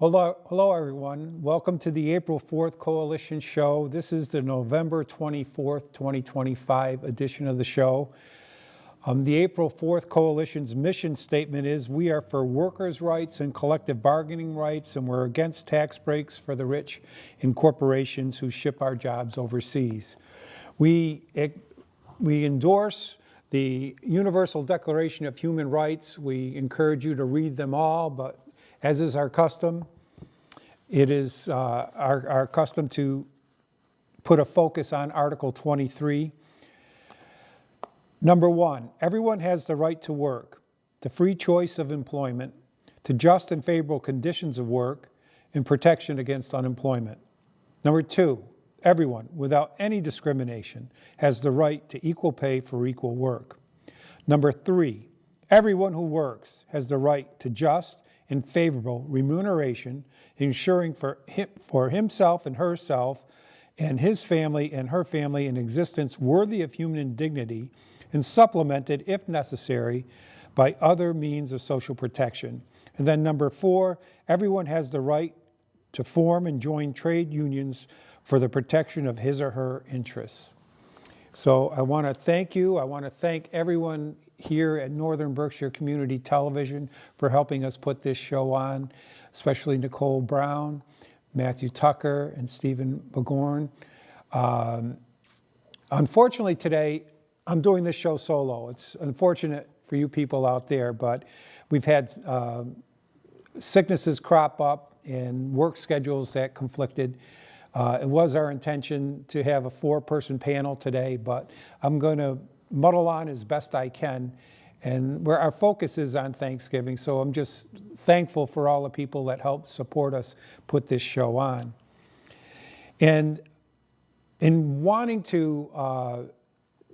Hello, everyone. Welcome to the April 4th Coalition Show. This is the November 24th, 2025 edition of the show. The April 4th Coalition's mission statement is, we are for workers' rights and collective bargaining rights, and we're against tax breaks for the rich and corporations who ship our jobs overseas. We endorse the Universal Declaration of Human Rights. We encourage you to read them all, but as is our custom, it is our custom to put a focus on Article 23. Number one, everyone has the right to work, to free choice of employment, to just and favorable conditions of work, and protection against unemployment. Number two, everyone, without any discrimination, has the right to equal pay for equal work. Number three, everyone who works has the right to just and favorable remuneration, ensuring for himself and herself and his family and her family an existence worthy of human dignity, and supplemented, if necessary, by other means of social protection. And then number four, everyone has the right to form and join trade unions for the protection of his or her interests. So I want to thank you. I want to thank everyone here at Northern Berkshire Community Television for helping us put this show on, especially Nicole Brown, Matthew Tucker, and Stephen Begorn. Unfortunately today, I'm doing this show solo. It's unfortunate for you people out there, but we've had sicknesses crop up and work schedules that conflicted. It was our intention to have a 4-person panel today, but I'm going to muddle on as best I can, and where our focus is on Thanksgiving. So I'm just thankful for all the people that helped support us put this show on. And in wanting to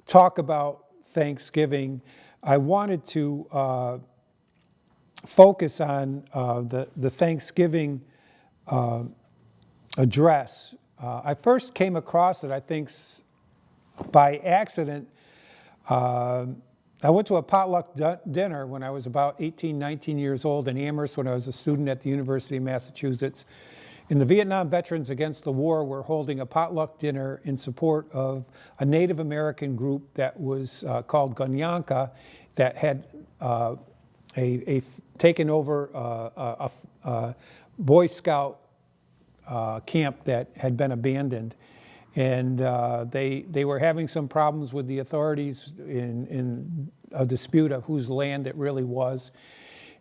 talk about Thanksgiving, I wanted to focus on the Thanksgiving address. I first came across it, I think, by accident. I went to a potluck dinner when I was about 18, 19 years old in Amherst when I was a student at the University of Massachusetts. And the Vietnam Veterans Against the War were holding a potluck dinner in support of a Native American group that was called Gunyanka, that had taken over a Boy Scout camp that had been abandoned. And they were having some problems with the authorities in a dispute of whose land it really was.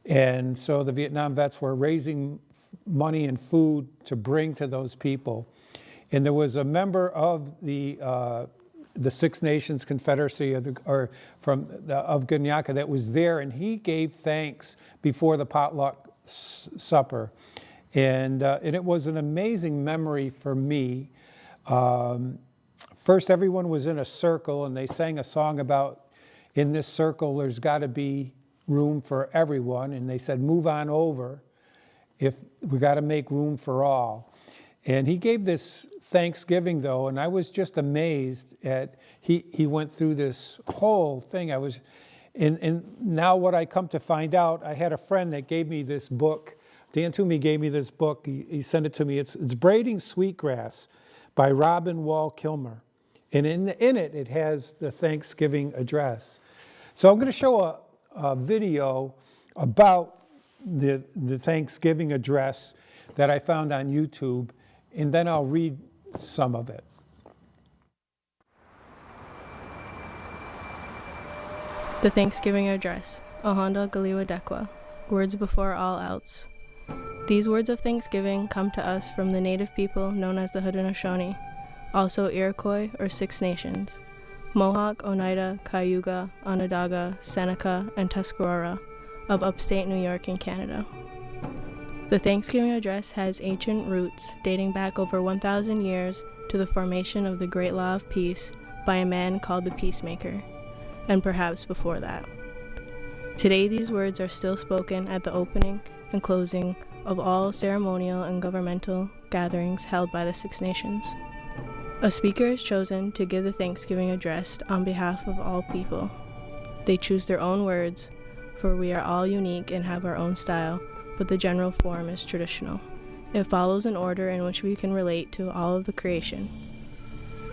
And so the Vietnam vets were raising money and food to bring to those people. And there was a member of the Six Nations Confederacy of Gunyanka that was there, and he gave thanks before the potluck supper. And it was an amazing memory for me. First, everyone was in a circle, and they sang a song about, in this circle, there's got to be room for everyone. And they said, move on over, if we got to make room for all. And he gave this Thanksgiving, though, and I was just amazed at, he went through this whole thing. And now what I come to find out, I had a friend that gave me this book. Dan Toomey gave me this book. He sent it to me. It's Braiding Sweetgrass by Robin Wall Kilmer. And in it, it has the Thanksgiving address. So I'm going to show a video about the Thanksgiving address that I found on YouTube, and then I'll read some of it. The Thanksgiving Address, Ahonda Galiwa Dekwa, Words Before All Else. These words of thanksgiving come to us from the native people known as the Haudenosaunee, also Iroquois or Six Nations, Mohawk, Oneida, Cayuga, Onondaga, Seneca, and Tuscarora of upstate New York and Canada. The Thanksgiving Address has ancient roots dating back over 1,000 years to the formation of the Great Law of Peace by a man called the Peacemaker, and perhaps before that. Today, these words are still spoken at the opening and closing of all ceremonial and governmental gatherings held by the Six Nations. A speaker is chosen to give the Thanksgiving address on behalf of all people. They choose their own words, for we are all unique and have our own style, but the general form is traditional. It follows an order in which we can relate to all of the creation.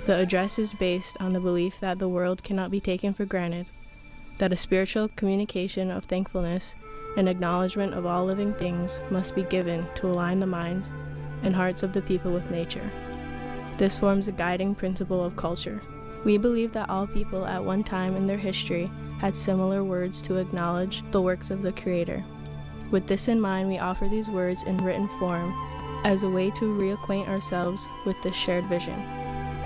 The address is based on the belief that the world cannot be taken for granted, that a spiritual communication of thankfulness and acknowledgement of all living things must be given to align the minds and hearts of the people with nature. This forms a guiding principle of culture. We believe that all people at one time in their history had similar words to acknowledge the works of the Creator. With this in mind, we offer these words in written form as a way to reacquaint ourselves with this shared vision.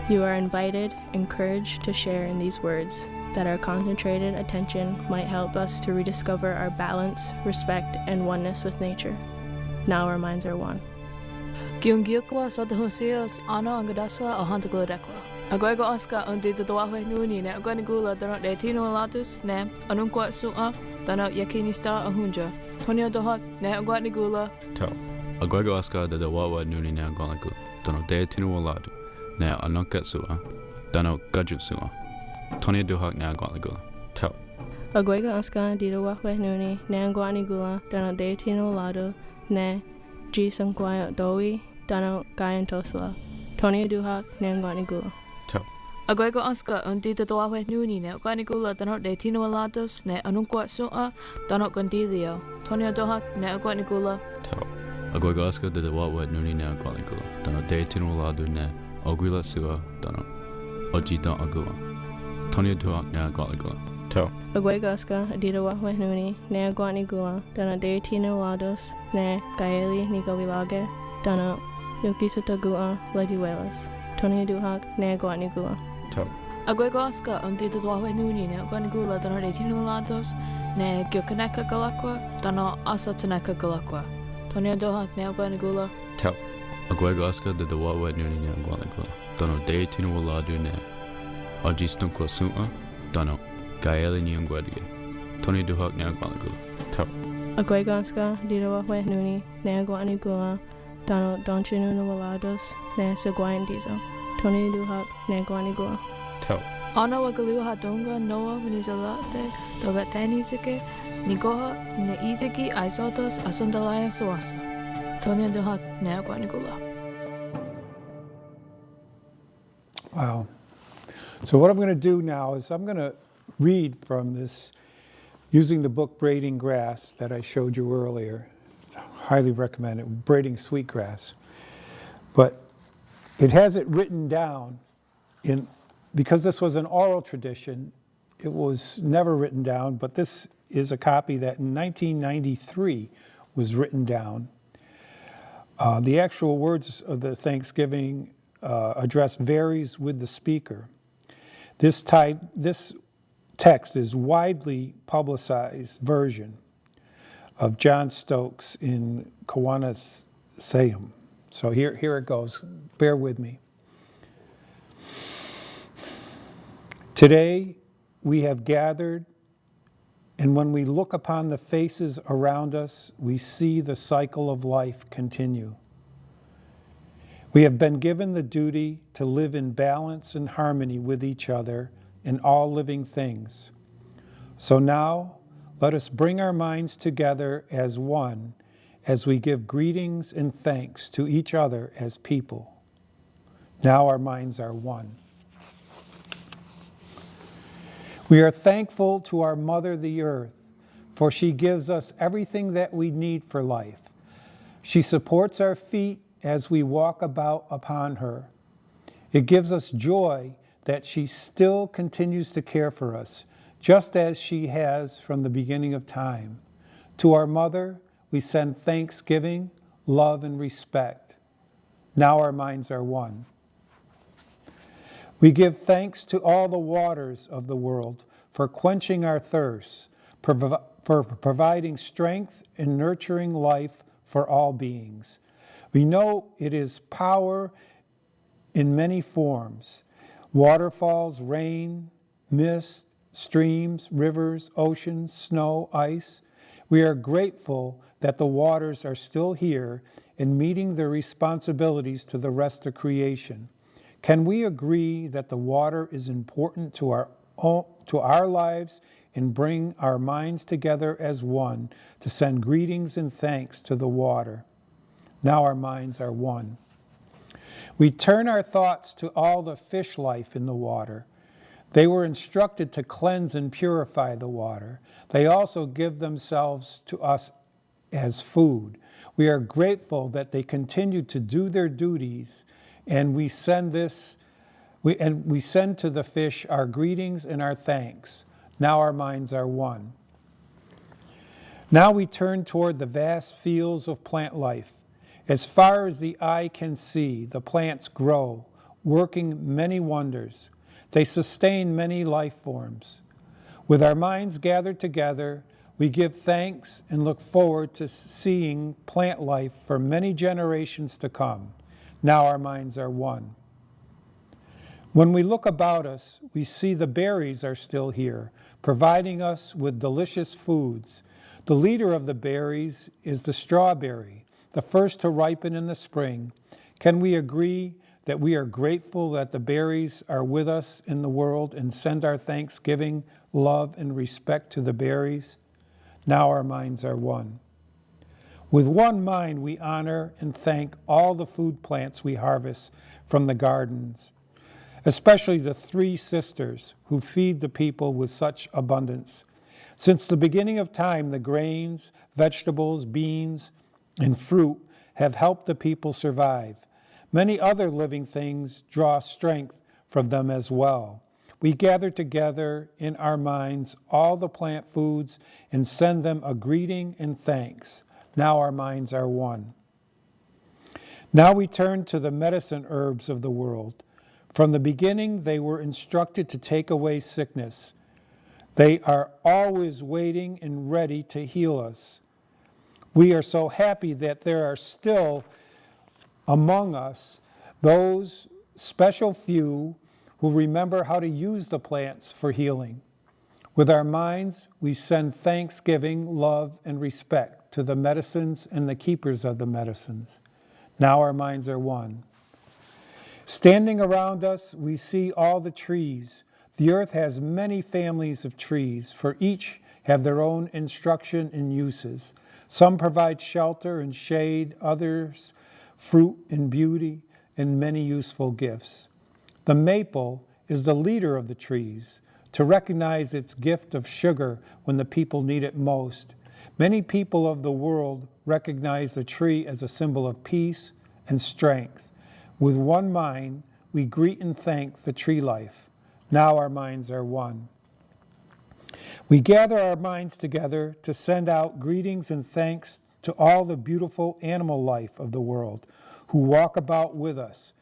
You are invited, encouraged to share in these words, that our concentrated attention might help us to rediscover our balance, respect, and oneness with nature. Now our minds are one. Giungiukwa Sodahosios Ana Angadaswa Ahantagladekwa. Agogo Oscar undi the Dwawe Nuni ne Agonigula Donat de Tino Latus ne Anunqua Sua Donat Yakinista Ahunja. Tonio Dohak ne Aguanigula. Tau. Agogo Oscar de Wawa Nuni ne Agonigu. Donat de Tino Ladu ne Anunkat Sua. Donat Gaju Sua. Tonio Dohak ne Agonigu. Tau. Aguega Oscar Dida Wahwe Nuni ne Aguanigula Donat de Tino Lado ne G Sanquaya Doi Donat Gayan Tosala. Tonio Duhak ne Aguanigula. Agogo Oscar undi the Dwawe Nuni ne Aguanigula Donat de Tino Latus ne Anunqua Sua Donat Gondilio. Tonio Dohak ne Aguanigula. Tau. Agogo Oscar de Wawa Nuni ne Agonigu. Donat de Tino Ladu ne Oguila Sua Donat Oji Don Agua. Tonio Dohak ne Agonigu. Tau. Aguega Oscar Dida Wahwe Nuni ne Aguanigula Donat de Tino Lados ne Gaeli Nigavilage Donat Yokisutagua Lediwelas. Tonio Duhak ne Aguanigula. Tau. Agogo Oscar undi the Dwawe Nuni ne Aguanigula Donat de Tino Lados ne Gyokaneka Galakwa Donat Asataneka Galakwa. Tonio Dohak ne Aguanigula. Tau. Agogo Oscar de Wawa Nuni ne Agonigu. Donat de Tino Ladu ne Oji Stunkwa Sua Donat Gaeli Niangwadia. Tonio Dohak ne Agonigu. Tau. Aguega Oscar Dida Wahwe Nuni ne Aguanigula Donat Donchinu Walados ne Seguayan Dizo. Tonio Duhak ne Aguanigula. Tau. Ana Wagaliu Hadonga Noah Vinizalate Dogatanizike Nigoha ne Iziki Isotos Asundalaya Suasa. Tonio Dohak ne Aguanigula. Wow. So what I'm going to do now is I'm going to read from this using the book Braiding Grass that I showed you earlier. Highly recommend it, Braiding Sweetgrass. But it has it written down because this was an oral tradition, it was never written down, but this is a copy that in 1993 was written down. The actual words of the Thanksgiving address varies with the speaker. This text is widely publicized version of John Stokes in Kiwanis Sayum. So here it goes. Bear with me. Today we have gathered, and when we look upon the faces around us, we see the cycle of life continue. We have been given the duty to live in balance and harmony with each other and all living things. So now, let us bring our minds together as one as we give greetings and thanks to each other as people. Now our minds are one. We are thankful to our Mother, the Earth, for she gives us everything that we need for life. She supports our feet as we walk about upon her. It gives us joy that she still continues to care for us, just as she has from the beginning of time. To our Mother, we send thanksgiving, love, and respect. Now our minds are one. We give thanks to all the waters of the world for quenching our thirst, for providing strength and nurturing life for all beings. We know it is power in many forms: waterfalls, rain, mist, streams, rivers, oceans, snow, ice. We are grateful that the waters are still here and meeting their responsibilities to the rest of creation. Can we agree that the water is important to our lives and bring our minds together as one to send greetings and thanks to the water? Now our minds are one. We turn our thoughts to all the fish life in the water. They were instructed to cleanse and purify the water. They also give themselves to us as food. We are grateful that they continue to do their duties, and we send to the fish our greetings and our thanks. Now our minds are one. Now we turn toward the vast fields of plant life. As far as the eye can see, the plants grow, working many wonders. They sustain many life forms. With our minds gathered together, we give thanks and look forward to seeing plant life for many generations to come. Now our minds are one. When we look about us, we see the berries are still here, providing us with delicious foods. The leader of the berries is the strawberry, the first to ripen in the spring. Can we agree that we are grateful that the berries are with us in the world and send our thanksgiving, love, and respect to the berries? Now our minds are one. With one mind, we honor and thank all the food plants we harvest from the gardens, especially the three sisters who feed the people with such abundance. Since the beginning of time, the grains, vegetables, beans, and fruit have helped the people survive. Many other living things draw strength from them as well. We gather together in our minds all the plant foods and send them a greeting and thanks. Now our minds are one. Now we turn to the medicine herbs of the world. From the beginning, they were instructed to take away sickness. They are always waiting and ready to heal us. We are so happy that there are still among us those special few who remember how to use the plants for healing. With our minds, we send thanksgiving, love, and respect to the medicines and the keepers of the medicines. Now our minds are one. Standing around us, we see all the trees. The earth has many families of trees, for each have their own instruction and uses. Some provide shelter and shade, others fruit and beauty, and many useful gifts. The maple is the leader of the trees, to recognize its gift of sugar when the people need it most. Many people of the world recognize the tree as a symbol of peace and strength. With one mind, we greet and thank the tree life. Now our minds are one. We gather our minds together to send out greetings and thanks to all the beautiful animal life of the world who walk about with us.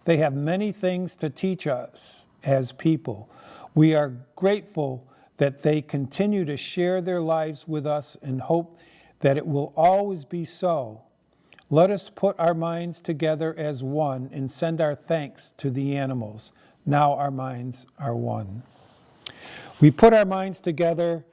They have many things to teach us as people. We are grateful that they continue to share their lives with us and hope that it will always be so. Let us put our minds together as one and send our thanks to the animals. Now our minds are one. We put our minds together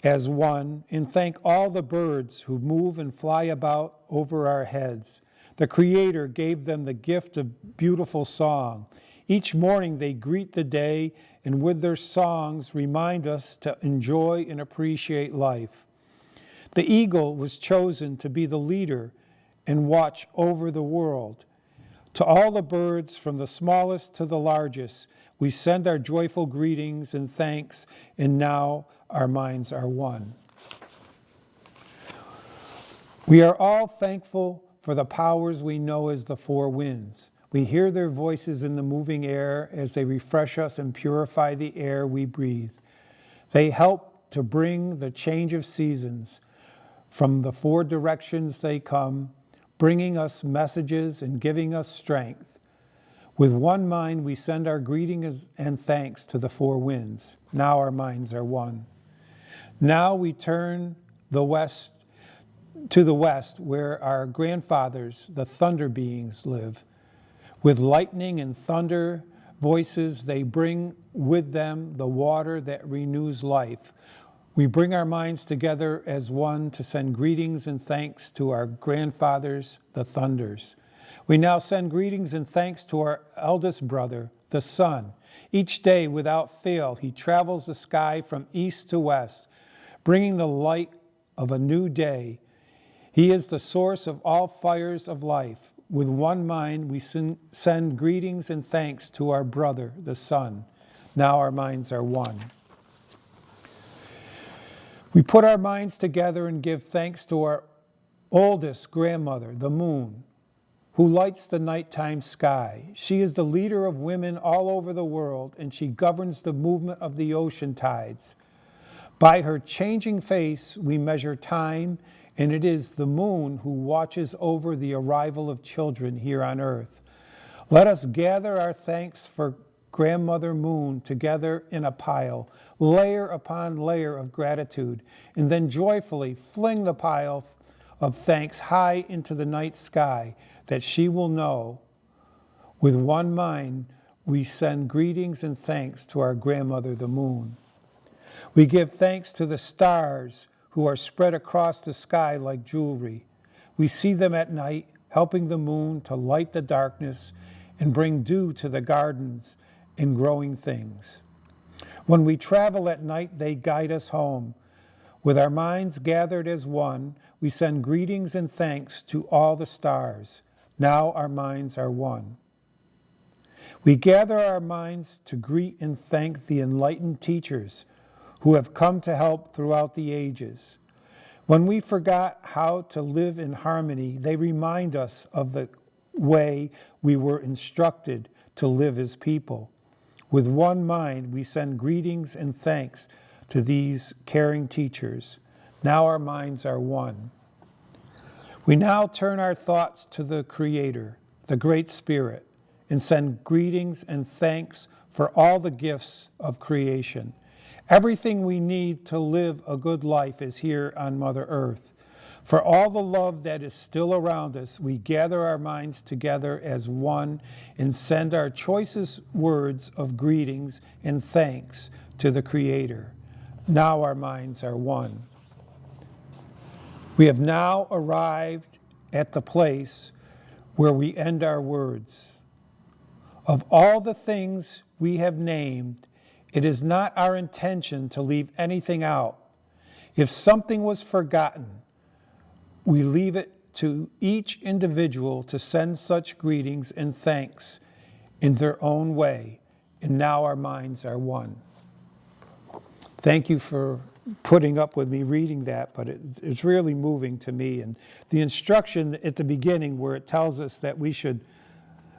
as one and thank all the birds who move and fly about over our heads. The Creator gave them the gift of beautiful song. Each morning they greet the day and with their songs remind us to enjoy and appreciate life. The eagle was chosen to be the leader and watch over the world. To all the birds, from the smallest to the largest, we send our joyful greetings and thanks, and now our minds are one. We are all thankful for the powers we know as the four winds. We hear their voices in the moving air as they refresh us and purify the air we breathe. They help to bring the change of seasons. From the four directions they come, bringing us messages and giving us strength. With one mind, we send our greetings and thanks to the four winds. Now our minds are one. Now we turn to the west, where our grandfathers, the thunder beings, live. With lightning and thunder voices, they bring with them the water that renews life. We bring our minds together as one to send greetings and thanks to our grandfathers, the thunders. We now send greetings and thanks to our eldest brother, the sun. Each day, without fail, he travels the sky from east to west, bringing the light of a new day. He is the source of all fires of life. With one mind, we send greetings and thanks to our brother, the sun. Now our minds are one. We put our minds together and give thanks to our oldest grandmother, the moon, who lights the nighttime sky. She is the leader of women all over the world, and she governs the movement of the ocean tides. By her changing face, we measure time, and it is the moon who watches over the arrival of children here on earth. Let us gather our thanks for Grandmother Moon together in a pile, layer upon layer of gratitude, and then joyfully fling the pile of thanks high into the night sky, that she will know. With one mind, we send greetings and thanks to our grandmother, the moon. We give thanks to the stars who are spread across the sky like jewelry. We see them at night, helping the moon to light the darkness and bring dew to the gardens and growing things. When we travel at night, they guide us home. With our minds gathered as one, we send greetings and thanks to all the stars. Now our minds are one. We gather our minds to greet and thank the enlightened teachers who have come to help throughout the ages. When we forgot how to live in harmony, they remind us of the way we were instructed to live as people. With one mind, we send greetings and thanks to these caring teachers. Now our minds are one. We now turn our thoughts to the Creator, the Great Spirit, and send greetings and thanks for all the gifts of creation. Everything we need to live a good life is here on Mother Earth. For all the love that is still around us, we gather our minds together as one and send our choicest words of greetings and thanks to the Creator. Now our minds are one. We have now arrived at the place where we end our words. Of all the things we have named, it is not our intention to leave anything out. If something was forgotten, we leave it to each individual to send such greetings and thanks in their own way. And now our minds are one. Thank you for putting up with me reading that, but it's really moving to me. And the instruction at the beginning where it tells us that we should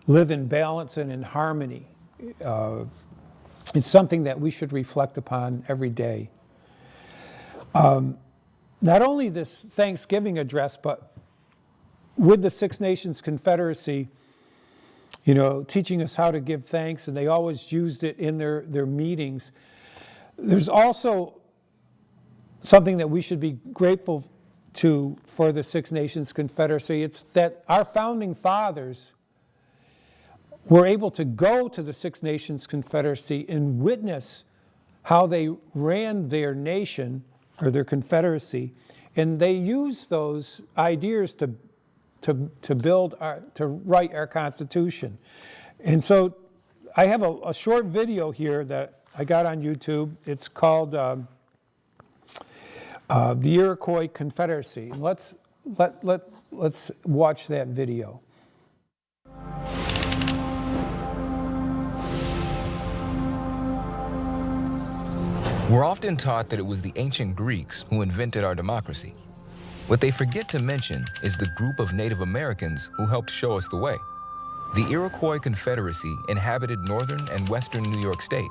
live in balance and in harmony, it's something that we should reflect upon every day. Not only this Thanksgiving address, but with the Six Nations Confederacy, teaching us how to give thanks, and they always used it in their meetings. There's also something that we should be grateful to for the Six Nations Confederacy. It's that our founding fathers were able to go to the Six Nations Confederacy and witness how they ran their nation or their confederacy, and they used those ideas to write our Constitution. And so I have a short video here that I got on YouTube. It's called the Iroquois Confederacy. Let's watch that video. We're often taught that it was the ancient Greeks who invented our democracy. What they forget to mention is the group of Native Americans who helped show us the way. The Iroquois Confederacy inhabited northern and western New York State.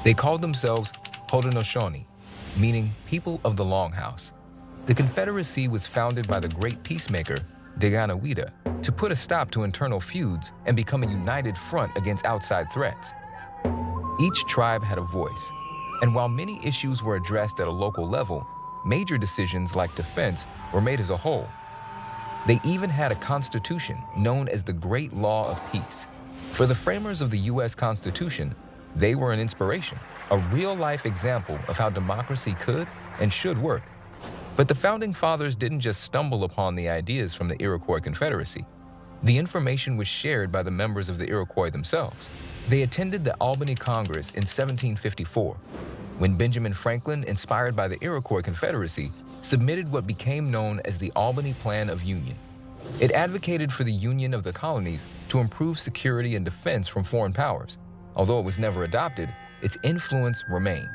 They called themselves Haudenosaunee, meaning people of the Longhouse. The Confederacy was founded by the great peacemaker, Daganoweda, to put a stop to internal feuds and become a united front against outside threats. Each tribe had a voice, and while many issues were addressed at a local level, major decisions like defense were made as a whole. They even had a constitution known as the Great Law of Peace. For the framers of the U.S. Constitution, they were an inspiration, a real-life example of how democracy could and should work. But the Founding Fathers didn't just stumble upon the ideas from the Iroquois Confederacy. The information was shared by the members of the Iroquois themselves. They attended the Albany Congress in 1754. when Benjamin Franklin, inspired by the Iroquois Confederacy, submitted what became known as the Albany Plan of Union. It advocated for the union of the colonies to improve security and defense from foreign powers. Although it was never adopted, its influence remained.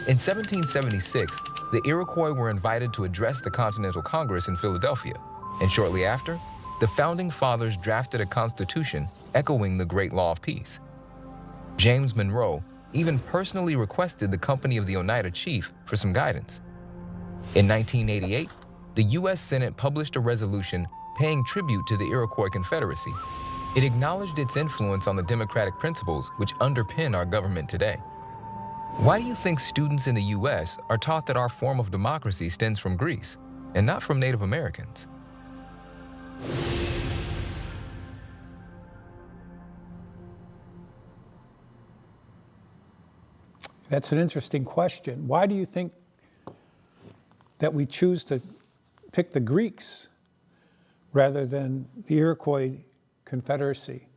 In 1776, the Iroquois were invited to address the Continental Congress in Philadelphia, and shortly after, the Founding Fathers drafted a constitution echoing the Great Law of Peace. James Monroe even personally requested the company of the Oneida Chief for some guidance. In 1988, the U.S. Senate published a resolution paying tribute to the Iroquois Confederacy. It acknowledged its influence on the democratic principles which underpin our government today. Why do you think students in the U.S. are taught that our form of democracy stems from Greece and not from Native Americans? That's an interesting question. Why do you think that we choose to pick the Greeks rather than the Iroquois Confederacy?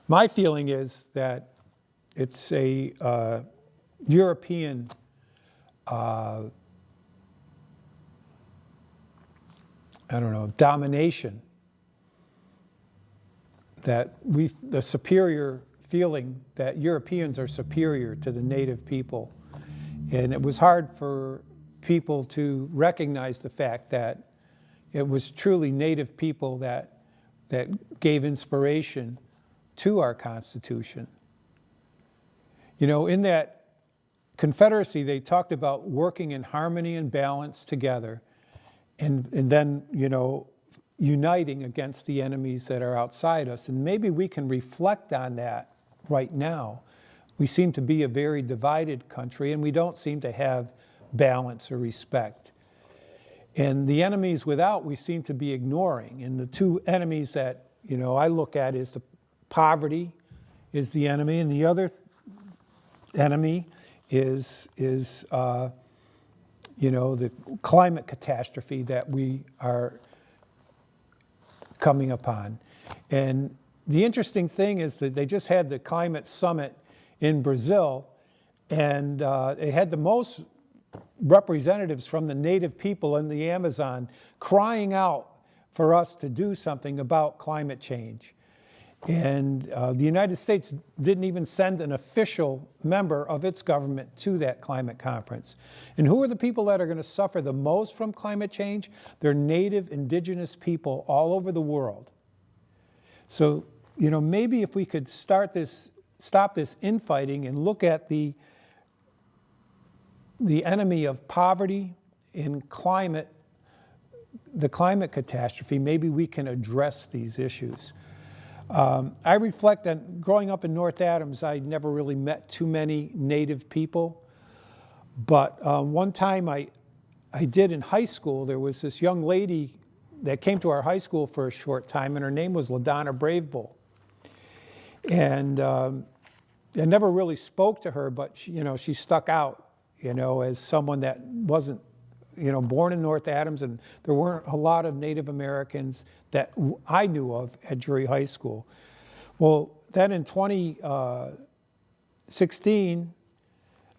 My feeling is that it's a European domination, that the superior feeling that Europeans are superior to the native people. And it was hard for people to recognize the fact that it was truly native people that gave inspiration to our Constitution. You know, in that Confederacy, they talked about working in harmony and balance together, and then, you know, uniting against the enemies that are outside us. And maybe we can reflect on that right now. We seem to be a very divided country, and we don't seem to have balance or respect. And the enemies without, we seem to be ignoring. And the two enemies that, you know, I look at is the poverty is the enemy, and the other enemy is the climate catastrophe that we are coming upon. And the interesting thing is that they just had the climate summit in Brazil, and they had the most representatives from the native people in the Amazon crying out for us to do something about climate change. And the United States didn't even send an official member of its government to that climate conference. And who are the people that are going to suffer the most from climate change? They're native, indigenous people all over the world. So, you know, maybe if we could stop this infighting and look at the enemy of poverty and climate, the climate catastrophe, maybe we can address these issues. I reflect on growing up in North Adams, I never really met too many native people. But one time I did in high school. There was this young lady that came to our high school for a short time, and her name was LaDonna Bravebull. And I never really spoke to her, but she stuck out, as someone that wasn't, born in North Adams, and there weren't a lot of Native Americans that I knew of at Drury High School. Well, then in 2016,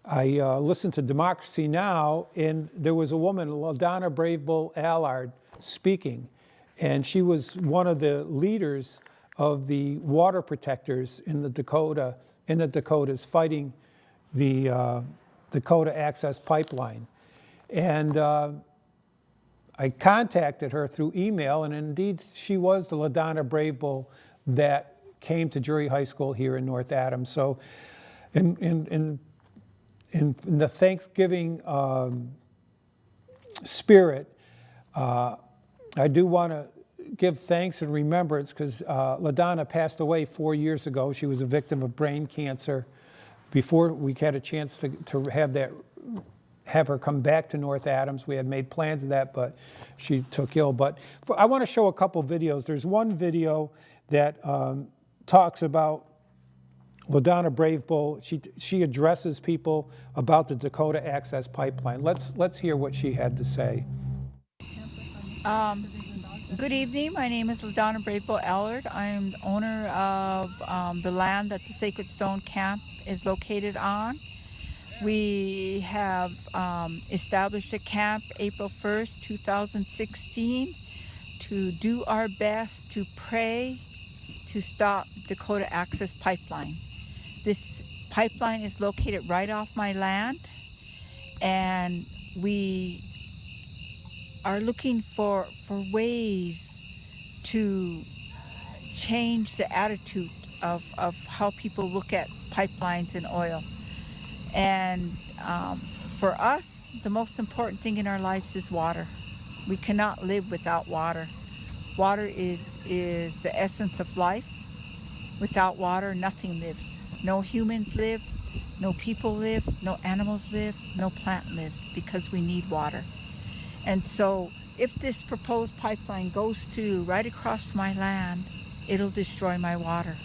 I listened to Democracy Now!, and there was a woman, LaDonna Bravebull Allard, speaking, and she was one of the leaders of the water protectors in the Dakotas fighting the Dakota Access Pipeline. And I contacted her through email, and indeed she was the LaDonna Bravebull that came to Drury High School here in North Adams. So in the Thanksgiving spirit, I do want to give thanks and remembrance because LaDonna passed away 4 years ago. She was a victim of brain cancer. Before we had a chance to have her come back to North Adams. We had made plans of that, but she took ill. But I want to show a couple videos. There's one video that talks about LaDonna Bravebull. She addresses people about the Dakota Access Pipeline. Let's hear what she had to say. Good evening. My name is LaDonna Bravebull Allard. I am the owner of the land that the Sacred Stone Camp is located on. We have established a camp April 1st, 2016 to do our best to pray to stop Dakota Access Pipeline. This pipeline is located right off my land, and we are looking for ways to change the attitude of how people look at pipelines and oil. And for us, the most important thing in our lives is water. We cannot live without water. Water is the essence of life. Without water, nothing lives. No humans live, no people live, no animals live, no plant lives, because we need water. And so if this proposed pipeline goes to right across my land, it'll destroy my water.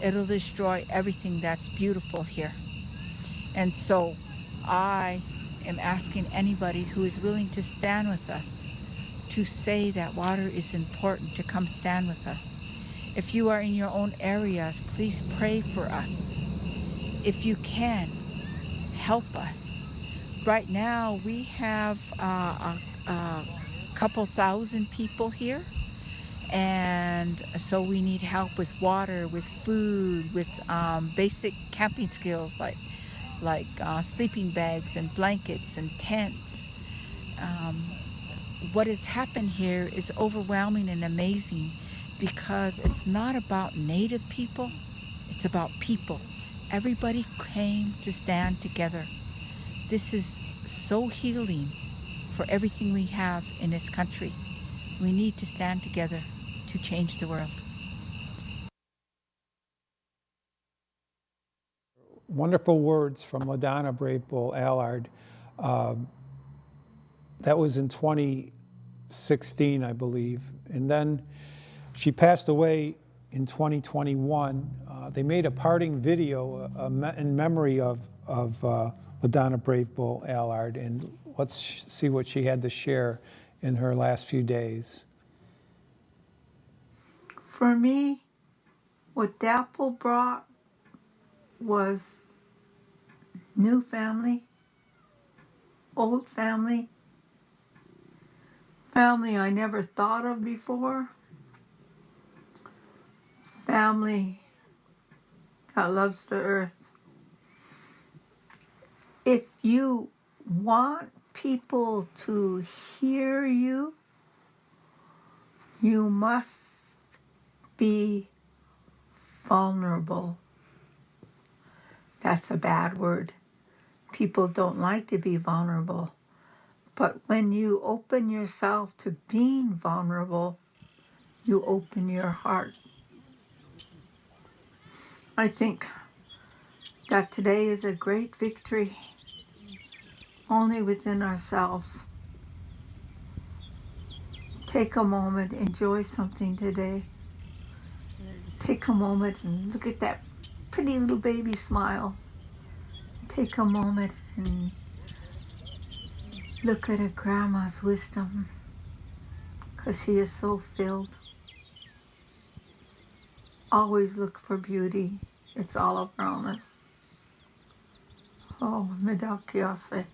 It'll destroy everything that's beautiful here. And so I am asking anybody who is willing to stand with us to say that water is important, to come stand with us. If you are in your own areas, please pray for us. If you can, help us. Right now we have a couple thousand people here, and so we need help with water, with food, with basic camping skills like sleeping bags and blankets and tents. What has happened here is overwhelming and amazing, because it's not about Native people, it's about people. Everybody came to stand together. This is so healing for everything we have in this country. We need to stand together to change the world. Wonderful words from LaDonna Brave Bull Allard. That was in 2016, I believe. And then she passed away in 2021. They made a parting video in memory of LaDonna Brave Bull Allard, and let's see what she had to share in her last few days. For me, what DAPL brought was new family, old family, family I never thought of before, family that loves the earth. If you want people to hear you, you must be vulnerable. That's a bad word. People don't like to be vulnerable. But when you open yourself to being vulnerable, you open your heart. I think that today is a great victory only within ourselves. Take a moment, enjoy something today. Take a moment and look at that pretty little baby smile. Take a moment and look at a grandma's wisdom, because she is so filled. Always look for beauty. It's all around us. Oh, Medakiase.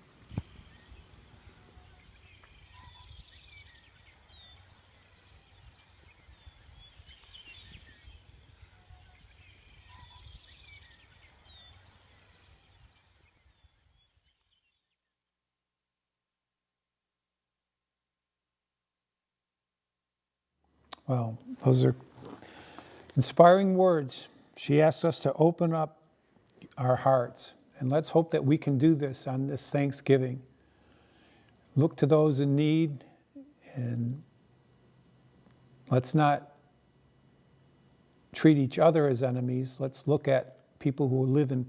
Well, those are inspiring words. She asks us to open up our hearts, and let's hope that we can do this on this Thanksgiving. Look to those in need, and let's not treat each other as enemies. Let's look at people who live in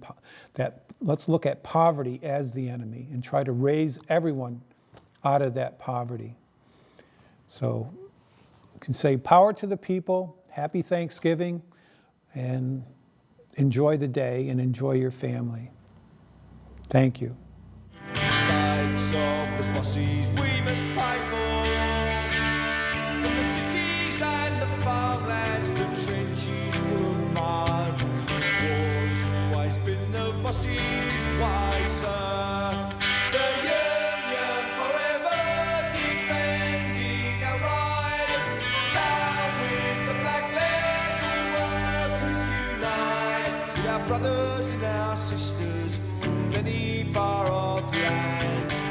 let's look at poverty as the enemy and try to raise everyone out of that poverty. So you can say power to the people, happy Thanksgiving, and enjoy the day and enjoy your family. Thank you. Mistakes of the bosses we must pay for. In the cities and the farmlands, the trenches full of mud. War's always been the bosses' is why, sir. The Union forever defending our rights. Down with the black leather workers unite. With our brothers and our sisters in many far off lands.